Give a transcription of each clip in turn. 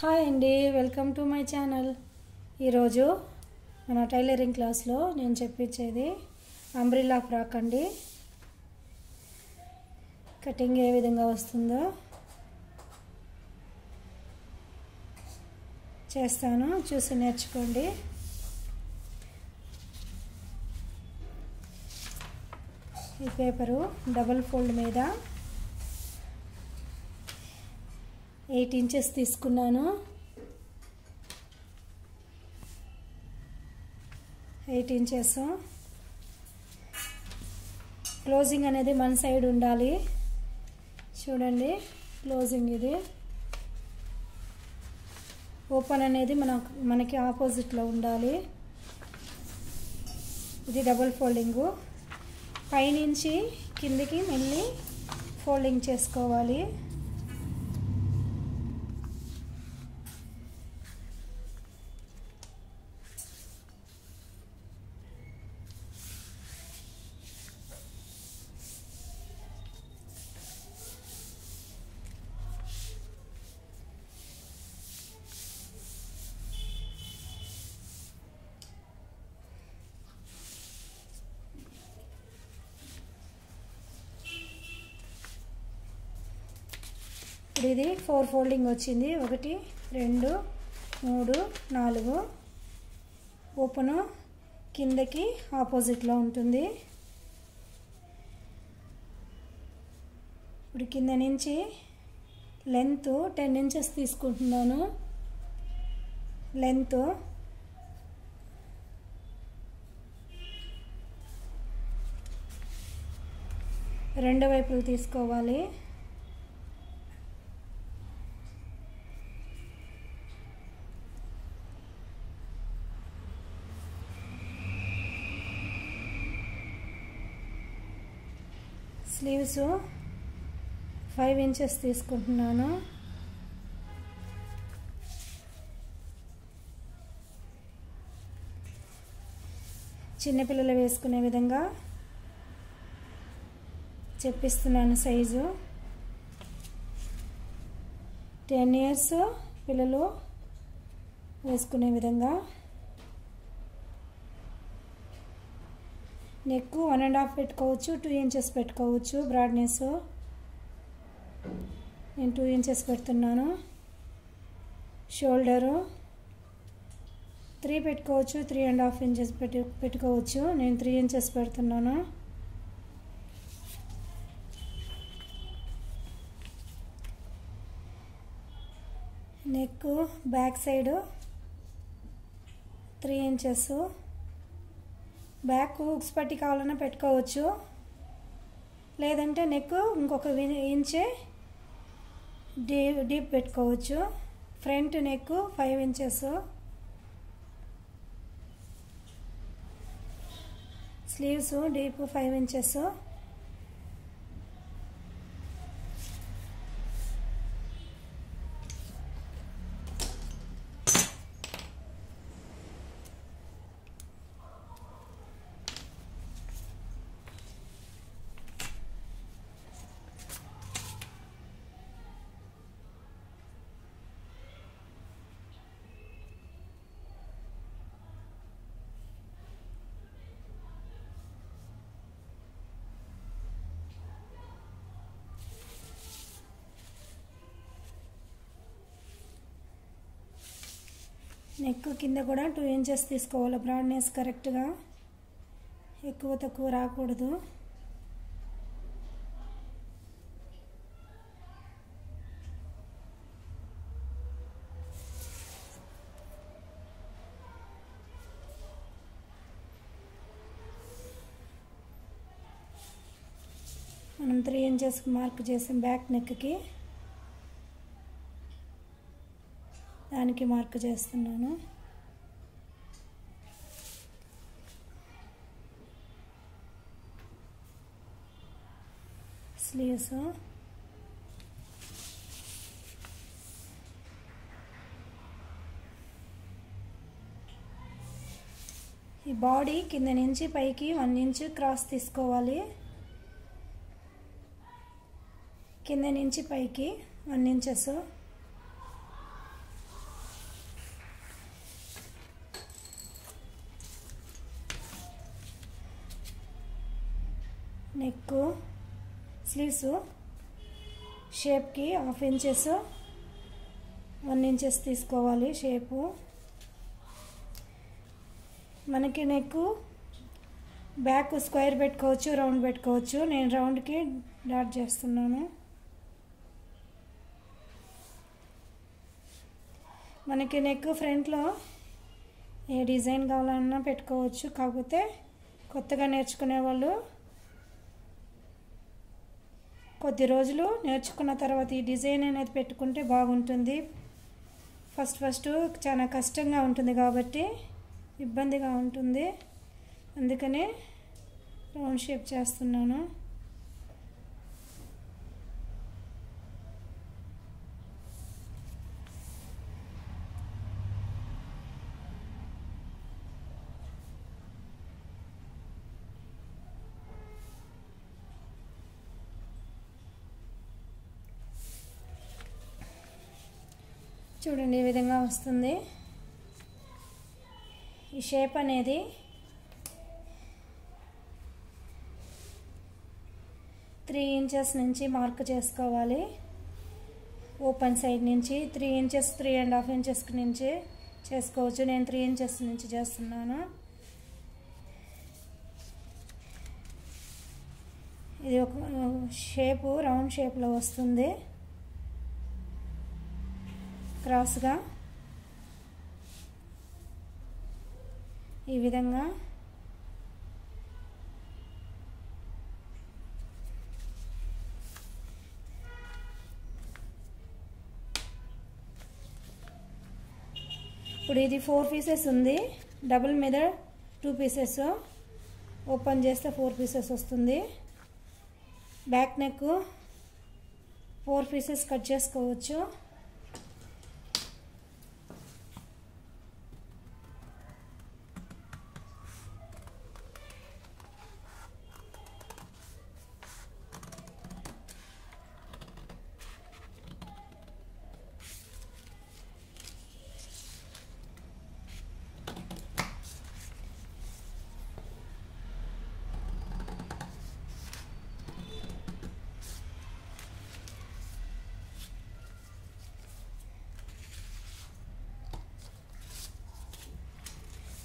Hi అండి, welcome to my channel. ఈరోజు మన టైలరింగ్ క్లాస్లో నేను చెప్పించేది అంబ్రిల్లా ఫ్రాక్ అండి. కటింగ్ ఏ విధంగా వస్తుందో చేస్తాను, చూసి నేర్చుకోండి. ఈ పేపరు డబుల్ ఫోల్డ్ మీద 8 ఇంచెస్ తీసుకున్నాను. 8 ఇంచెస్ క్లోజింగ్ అనేది మన సైడ్ ఉండాలి. చూడండి, క్లోజింగ్ ఇది. ఓపెన్ అనేది మనకి ఆపోజిట్లో ఉండాలి. ఇది డబుల్ ఫోల్డింగు. పైనుంచి కిందికి మళ్ళీ ఫోల్డింగ్ చేసుకోవాలి. ఇది 4 ఫోల్డింగ్ వచ్చింది. 1 2 3 4. ఓపెను కిందకి ఆపోజిట్లో ఉంటుంది. ఇప్పుడు కింద నుంచి లెంత్ 10 ఇంచెస్ తీసుకుంటున్నాను. లెంత్ రెండు వైపులు తీసుకోవాలి. స్లీవ్స్ 5 ఇంచెస్ తీసుకుంటున్నాను. చిన్నపిల్లలు వేసుకునే విధంగా చెప్పిస్తున్నాను సైజు. 10 ఇయర్స్ పిల్లలు వేసుకునే విధంగా. నెక్ 1.5 పెట్టుకోవచ్చు, 2 ఇంచెస్ పెట్టుకోవచ్చు. బ్రాడ్నెస్ నేను 2 ఇంచెస్ పెడుతున్నాను. షోల్డరు 3 పెట్టుకోవచ్చు, 3.5 ఇంచెస్ పెట్టుకోవచ్చు. నేను 3 ఇంచెస్ పెడుతున్నాను. Neck back side 3 inches. Back hooks పట్టి కావాలన్నా పెట్టుకోవచ్చు, లేదంటే నెక్ ఇంకొక ఇంచే డీప్ పెట్టుకోవచ్చు. Front neck 5 inches. Sleeves deep 5 inches. Neck కింద కూడా 2 ఇంచెస్ తీసుకోవాలి. బ్రాడ్నెస్ కరెక్ట్గా, ఎక్కువ తక్కువ రాకూడదు. మనం 3 ఇంచెస్కి మార్క్ చేసాం బ్యాక్ నెక్కి, దానికి మార్క్ చేస్తున్నాను. స్లీవ్స్ ఈ బాడీ కింద నుంచి పైకి 1 ఇంచ్ క్రాస్ తీసుకోవాలి. కింద నుంచి పైకి 1 ఇంచెస్. నెక్ స్లీవ్స్ షేప్కి 1/2 ఇంచెస్ 1 ఇంచెస్ తీసుకోవాలి షేపు. మనకి నెక్ బ్యాక్ స్క్వేర్ పెట్టుకోవచ్చు, రౌండ్ పెట్టుకోవచ్చు. నేను రౌండ్కి డాట్ చేస్తున్నాను. మనకి నెక్ ఫ్రంట్లో ఏ డిజైన్ కావాలన్నా పెట్టుకోవచ్చు. కాకపోతే కొత్తగా నేర్చుకునే వాళ్ళు కొద్ది రోజులు నేర్చుకున్న తర్వాత ఈ డిజైన్ అనేది పెట్టుకుంటే బాగుంటుంది. ఫస్ట్ చాలా కష్టంగా ఉంటుంది కాబట్టి ఇబ్బందిగా ఉంటుంది. అందుకనే రౌండ్ షేప్ చేస్తున్నాను. చూడండి, ఈ విధంగా వస్తుంది. ఈ షేప్ అనేది 3 ఇంచెస్ నుంచి మార్క్ చేసుకోవాలి. ఓపెన్ సైడ్ నుంచి 3 ఇంచెస్ 3.5 ఇంచెస్ నుంచి చేసుకోవచ్చు. నేను 3 ఇంచెస్ నుంచి చేస్తున్నాను. ఇది ఒక షేపు రౌండ్ షేప్లో వస్తుంది. క్రాస్గా ఈ విధంగా ఇప్పుడు ఇది 4 పీసెస్ ఉంది. డబుల్ మీద 2 పీసెస్ ఓపెన్ చేస్తే 4 పీసెస్ వస్తుంది. బ్యాక్ నెక్ 4 పీసెస్ కట్ చేసుకోవచ్చు.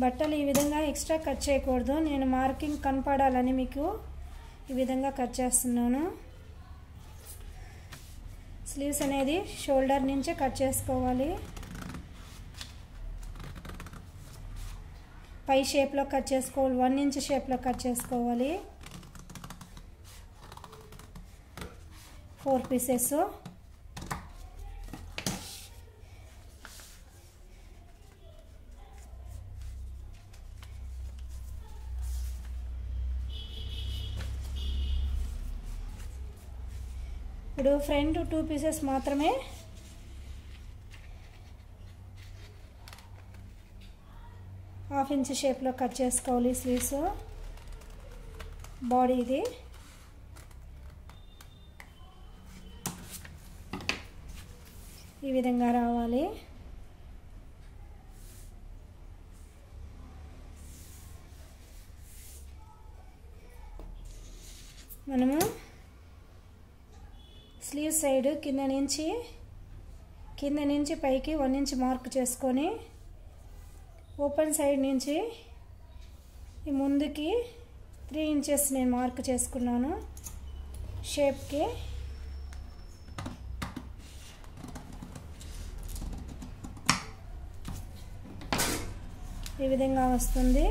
బట్టలు ఈ విధంగా ఎక్స్ట్రా కట్ చేయకూడదు. నేను మార్కింగ్ కనపడాలని మీకు ఈ విధంగా కట్ చేస్తున్నాను. స్లీవ్స్ అనేది షోల్డర్ నుంచే కట్ చేసుకోవాలి. పై షేప్లో కట్ చేసుకోవాలి. 1 ఇంచ్ షేప్లో కట్ చేసుకోవాలి. 4 పీసెస్ ఇప్పుడు ఫ్రంట్ 2 పీసెస్ మాత్రమే హాఫ్ ఇంచ్ షేప్లో కట్ చేసుకోవాలి. స్లీవ్స్ బాడీ ఇది ఈ విధంగా రావాలి. మనము స్లీవ్ సైడ్ కింద నుంచి పైకి 1 ఇంచ్ మార్క్ చేసుకొని ఓపెన్ సైడ్ నుంచి ఈ ముందుకి 3 ఇంచెస్ నేను మార్క్ చేసుకున్నాను. షేప్కి ఈ విధంగా వస్తుంది.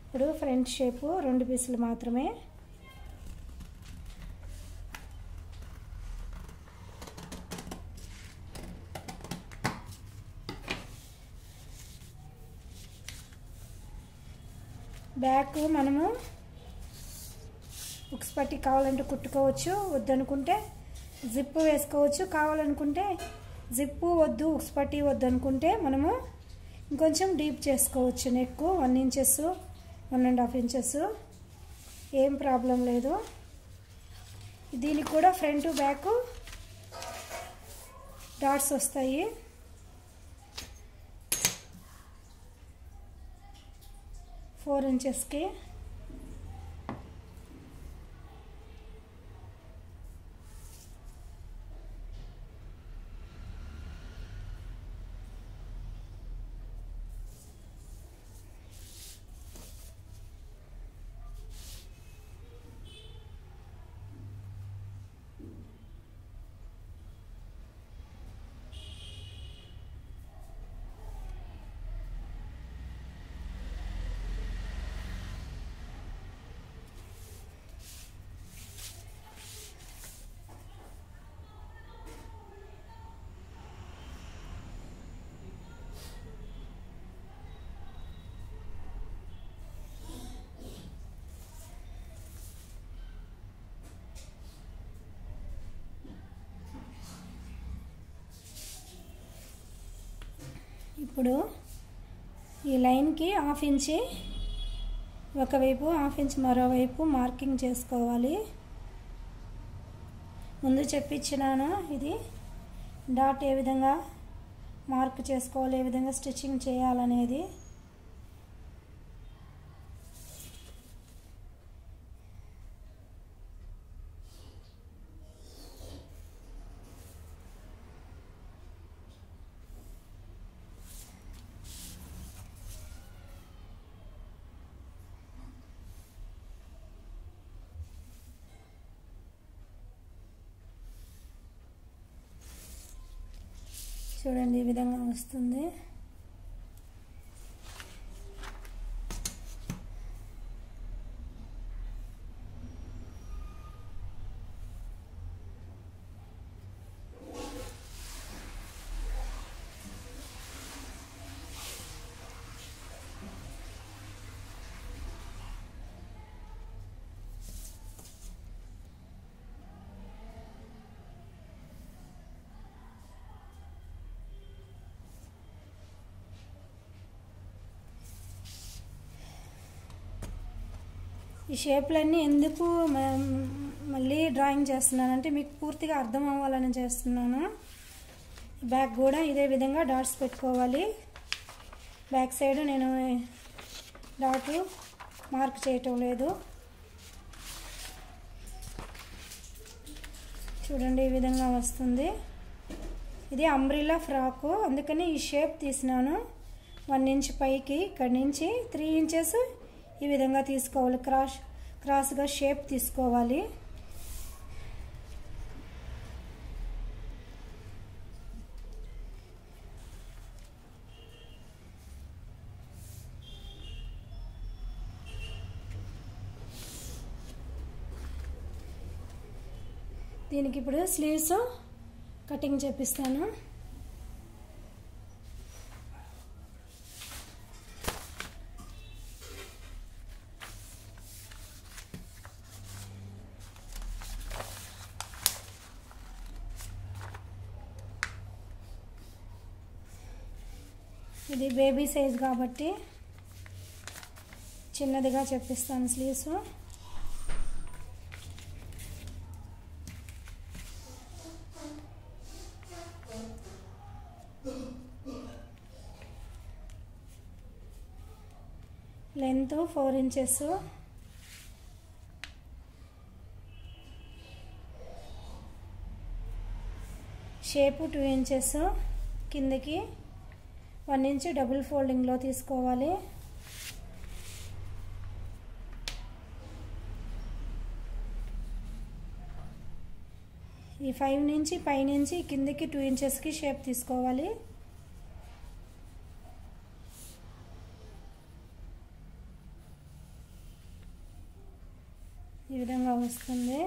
ఇప్పుడు ఫ్రంట్ షేపు 2 పీసులు మాత్రమే. బ్యాక్ మనము ఉక్స్ పట్టి కావాలంటే కుట్టుకోవచ్చు, వద్దనుకుంటే జిప్పు వేసుకోవచ్చు. కావాలనుకుంటే జిప్పు వద్దు, ఉక్స్ పట్టి వద్దనుకుంటే మనము ఇంకొంచెం డీప్ చేసుకోవచ్చు. నెక్ 1 ఇంచెస్ 1.5 ఇంచెస్ ఏం ప్రాబ్లం లేదు. దీనికి కూడా ఫ్రంట్ బ్యాక్ డాట్స్ వస్తాయి. 4 ఇంచెస్కి. ఇప్పుడు ఈ లైన్కి 1/2 ఇంచి ఒకవైపు, 1/2 ఇంచ్ మరోవైపు మార్కింగ్ చేసుకోవాలి. ముందు చెప్పించినాను ఇది డాట్ ఏ విధంగా మార్క్ చేసుకోవాలి, ఏ విధంగా స్టిచ్చింగ్ చేయాలనేది. చూడండి ఈ విధంగా వస్తుంది. ఈ షేప్లన్నీ ఎందుకు మళ్ళీ డ్రాయింగ్ చేస్తున్నానంటే మీకు పూర్తిగా అర్థం అవ్వాలని చేస్తున్నాను. బ్యాక్ కూడా ఇదే విధంగా డాట్స్ పెట్టుకోవాలి. బ్యాక్ సైడ్ నేను డాట్ మార్క్ చేయటం లేదు. చూడండి ఈ విధంగా వస్తుంది. ఇది అంబ్రిల్లా ఫ్రాకు, అందుకని ఈ షేప్ తీసినాను. 1 ఇంచ్ పైకి, ఇక్కడి నుంచి 3 ఇంచెస్ ఈ విధంగా తీసుకోవాలి. క్రాస్గా షేప్ తీసుకోవాలి. దీనికి ఇప్పుడు స్లీవ్స్ కటింగ్ చేపిస్తాను. ఇది బేబీ సైజ్ కాబట్టి చిన్నదిగా చెప్పిస్తాను sleeves. Length 4 inches, shape 2 inches, కిందకి 1 ఇంచ్ డబుల్ ఫోల్డింగ్లో తీసుకోవాలి. ఈ 5 నుంచి పైనుంచి కిందకి 2 ఇంచెస్కి షేప్ తీసుకోవాలి. ఈ విధంగా వస్తుంది.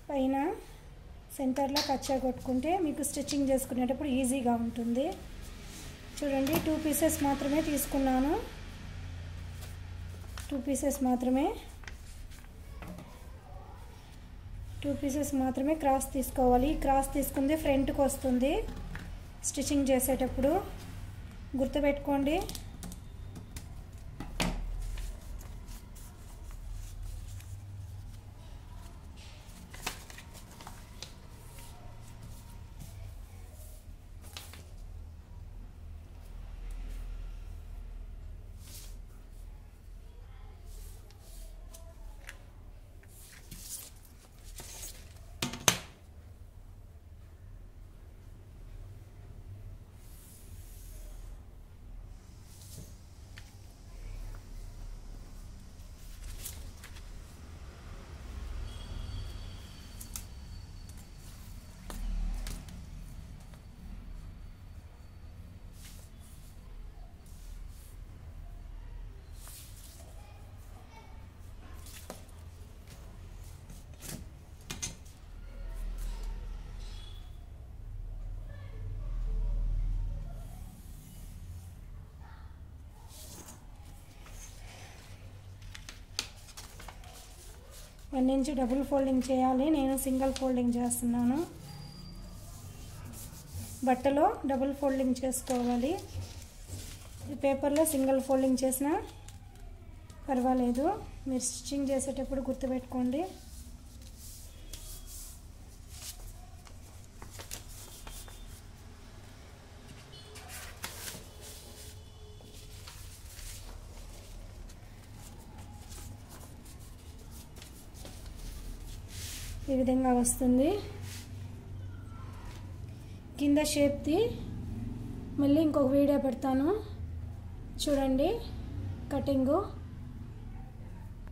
పైన సెంటర్లో కచ్చా కొట్టుకుంటే మీకు స్టిచ్చింగ్ చేసుకునేటప్పుడు ఈజీగా ఉంటుంది. చూడండి 2 పీసెస్ మాత్రమే తీసుకున్నాను. 2 పీసెస్ మాత్రమే క్రాస్ తీసుకోవాలి. క్రాస్ తీసుకుంది ఫ్రంట్కి వస్తుంది స్టిచ్చింగ్ చేసేటప్పుడు. గుర్తుపెట్టుకోండి. వన్ ఇంచ్ డబుల్ ఫోల్డింగ్ చేయాలి. నేను సింగిల్ ఫోల్డింగ్ చేస్తున్నాను. బట్టలో డబుల్ ఫోల్డింగ్ చేసుకోవాలి. ఈ పేపర్లో సింగిల్ ఫోల్డింగ్ చేసినా పర్వాలేదు. మీరు స్టిచ్చింగ్ చేసేటప్పుడు గుర్తుపెట్టుకోండి. ఈ విధంగా వస్తుంది. కింద షేప్ది మళ్ళీ ఇంకొక వీడియో పెడతాను చూడండి కటింగు.